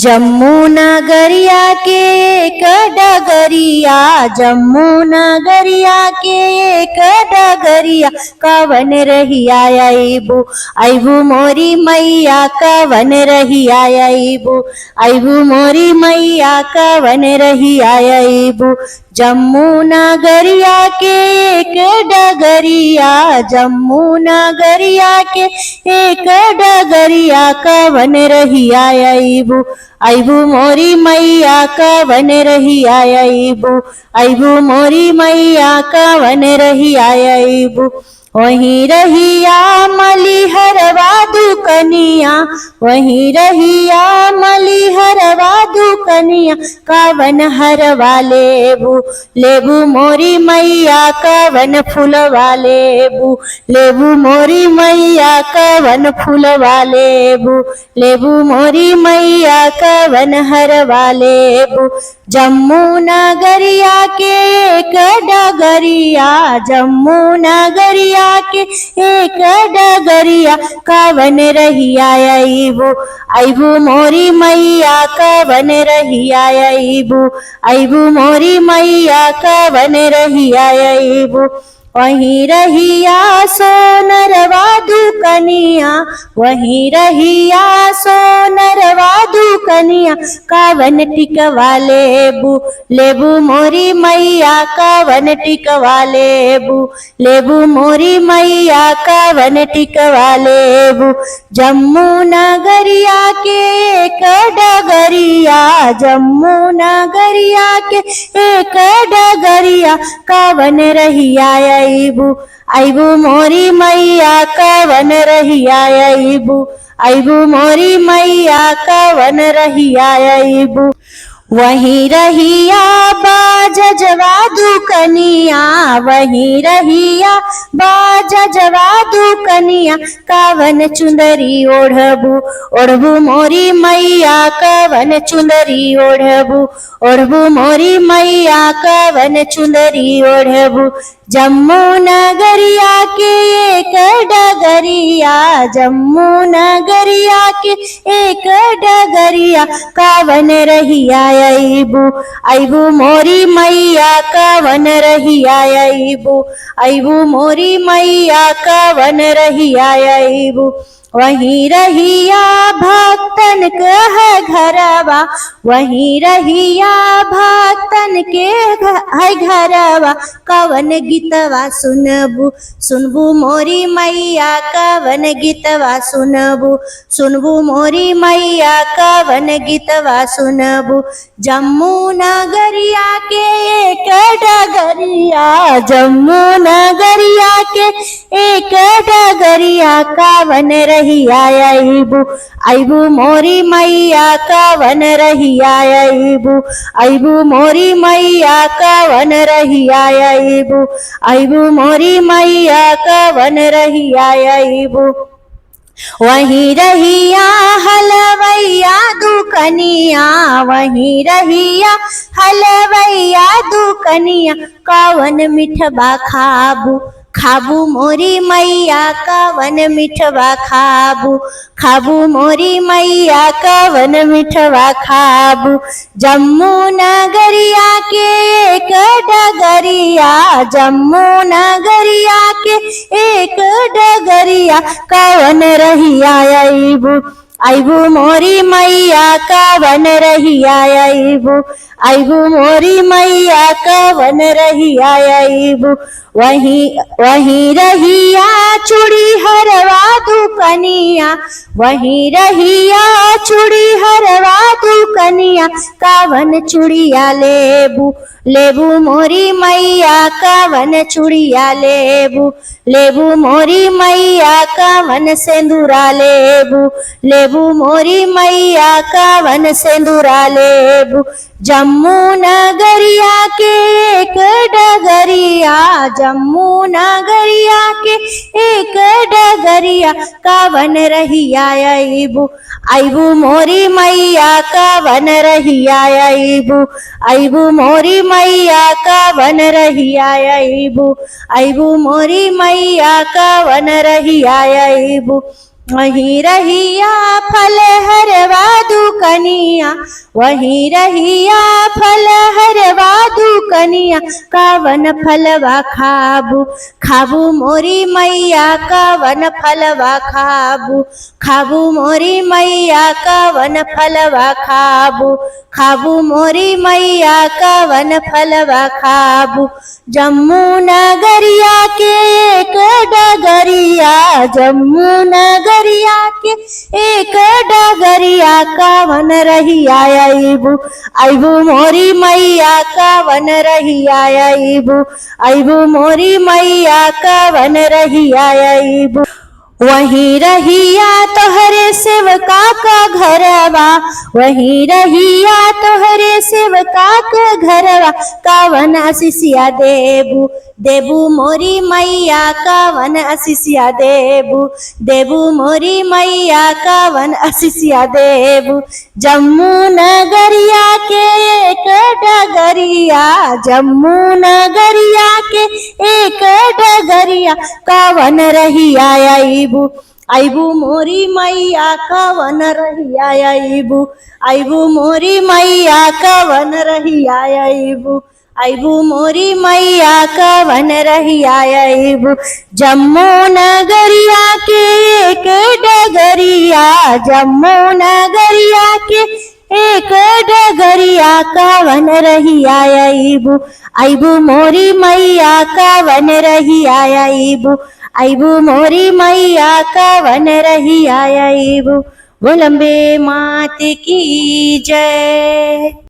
जम्मू नगरिया के एक डगरिया, जम्मू नगरिया के एक डगरिया, कवन रहिया अइबू अइबू मोरी मैया, कवन रहिया अइबू अइबू मोरी मैया, कवन रहिया अइबू। जम्मू नगरिया के एक डगरिया, जम्मू नगरिया के एक डगरिया, कवन रहिया अइबू अइबू मोरी मैया, कवन रहिया अइबू अइबू मोरी मैया, कवन रहिया अइबू। वहीं रहिया मलिहरवा दुकनिया, वहीं रहिया मलिहरवा दुकनिया, कवन हरवा लेबू लेबू मोरी मैया, कवन फूलवा लेबू लेबू मोरी मैया, कवन फूलवा लेबू लेबू मोरी मैया, कवन हरवा लेबू। जम्मू नगरिया के एक डगरिया, जम्मू नगरिया के एक डगरिया, कवन रहिया अइबू अइबू मोरी मैया, कवन रहिया अइबू अइबू मोरी मैया, कवन रहिया अइबू। वहीं रहिया सोनरवा दुकनिया, वहीं रहिया सोनरवा दुकनिया, कवन टिकवा लेबू लेबू मोरी मैया, कवन टिकवा लेबू लेबू मोरी मैया, कवन टिकवा लेबू। जम्मू नगरिया के एक डगरिया, जम्मू नगरिया के एक डगरिया, कवन रहिया अइबू अइबू मोरी मैया, कवन रहिया अइबू अइबू मोरी मैया, कवन रहिया अइबू। वहीं रहिया बाजजवा दुकनिया, वहीं रहिया बाजजवा दुकनिया, कवन चुंदरी ओढ़बू ओढ़बू मोरी मैया, कवन चुंदरी ओढ़बू ओढ़बू मोरी मैया, कवन चुंदरी ओढ़बू। जम्मू नगरिया के एक डगरिया, जम्मू नगरिया के एक डगरिया, कवन रहिया अइबू अइबू मोरी मैया, कवन रहिया अइबू अइबू मोरी मैया, कवन रहिया अइबू। वहीं रहिया भक्तन के है घरवा, वहीं रहिया भक्तन के है घरवा, कवन गीतवा सुनबू सुनबू मोरी मैया, कवन गीतवा सुनबू सुनबू मोरी मैया, कवन गीतवा सुनबू। जम्मू नगरिया के एक डगरिया, जम्मू नगरिया के एक डगरिया, कवन रहिया अइबू अइबू मोरी मैया, कवन रहिया अइबू अइबू मोरी मैया, कवन रहिया अइबू अइबू मोरी मैया, कवन रहिया अइबू। वहीं रहिया हलवैया दुकनिया, वहीं रहिया हलवैया दुकनिया, कवन मिठबा खाबू खाबू मोरी मैया, कवन मिठवा खाबू खाबू मोरी मैया, कवन मिठवा खाबू। जम्मू नगरिया के एक डगरिया, जम्मू नगरिया के एक डगरिया, कवन रहिया अइबू अइबू मोरी मैया, कवन रहिया अइबू अइबू मोरी मैया, कवन रहिया अइबू। वहीं रहिया चूड़ी हरवा दुकनिया, वहीं रहिया चूड़ी हरवा दुकनिया, कवन चूड़िया लेबू लेबू मोरी मैया, कवन चूड़िया लेबू लेबू मोरी मैया, कवन सेंदूरा लेबू लेबू मोरी मैया, कवन सेंदूरा लेबू। जम्मू नगरिया के एक डगरिया, जम्मू नगरिया के एक डगरिया, कवन रहिया अइबू अइबू मोरी मैया, कवन रहिया अइबू अइबू मोरी मैया, कवन रहिया अइबू अइबू मोरी मैया, कवन रहिया अइबू। वहीं रहिया फल हरवा दुकनिया, वहीं रहिया फल हरवा दुकनिया, कावन फलवा खाबू खाबू मोरी मैया, कावन फलवा खाबू खाबू मोरी मैया, कावन फलवा खाबू खाबू मोरी मैया, कावन फलवा खाबू। जम्मू नगरिया के एक डगरिया, जम्मू नगरिया के एक डगरिया, कावन रहिया अइबू अइबू मोरी मैया, कावन रहिया अइबू अइबू मोरी मैया, कावन रहिया अइबू। वहीं रहिया तोहरे सेवका का घरवा, वहीं रहिया तोहरे सेवका का घरवा, कावन आशीषिया देबू देबू मोरी मैया, कावन आशीषिया देबू देबू मोरी मैया, कावन आशीषिया देबू। जम्मू नगरिया के एक डगरिया, जम्मू नगरिया के एक डगरिया, कावन रहिया अइबू अइबू मोरी मैया, कावन रहिया अइबू अइबू मोरी मैया, कावन रहिया अइबू अइबू मोरी मैया, कावन रहिया अइबू। जम्मू नगरिया के एक डगरिया, जम्मू नगरिया के एक डगरिया, कावन रहिया अइबू अइबू मोरी मैया, कावन रहिया अइबू अइबू मोरी मैया, कावन रहिया अइबू। बोल अम्बे मात की जय।